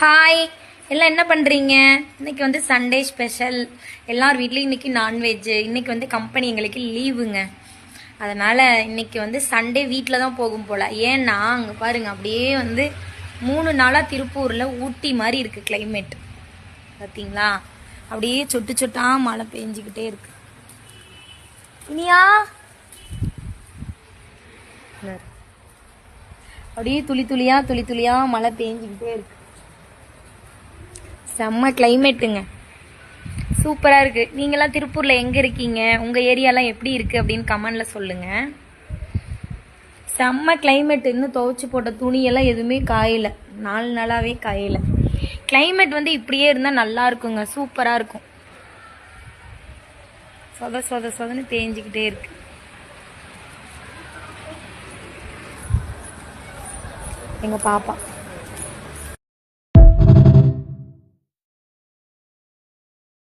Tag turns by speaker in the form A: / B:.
A: Hi, எல்லாம் என்ன பண்ணுறீங்க? இன்னைக்கு வந்து சண்டே ஸ்பெஷல். எல்லார் வீட்லேயும் இன்னைக்கு நான்வெஜ்ஜு. இன்னைக்கு வந்து கம்பெனி எங்களுக்கு லீவுங்க. அதனால் இன்னைக்கு வந்து சண்டே வீட்டில் தான் போகும் போல். ஏன்னா அங்கே பாருங்கள், அப்படியே வந்து 3 நாளாக திருப்பூரில் ஊட்டி மாதிரி இருக்குது கிளைமேட். பார்த்தீங்களா? அப்படியே சொட்டு சொட்டா மழை பெஞ்சிக்கிட்டே இருக்கு. இனியா அப்படியே துளி துளியா மழை பெஞ்சிக்கிட்டே இருக்கு. செம்ம கிளைமேட்டுங்க, சூப்பராக இருக்குது. நீங்களாம் திருப்பூரில் எங்கே இருக்கீங்க? உங்கள் ஏரியாலாம் எப்படி இருக்குது அப்படின்னு கமெண்டில் சொல்லுங்கள். செம்ம கிளைமேட். இன்னும் துவைச்சி போட்ட துணியெல்லாம் எதுவுமே காயலை, 4 நாளாகவே காயலை. கிளைமேட் வந்து இப்படியே இருந்தால் நல்லா இருக்குங்க, சூப்பராக இருக்கும். சொதன்னு தேஞ்சிக்கிட்டே இருக்கு. எங்கள் பாப்பா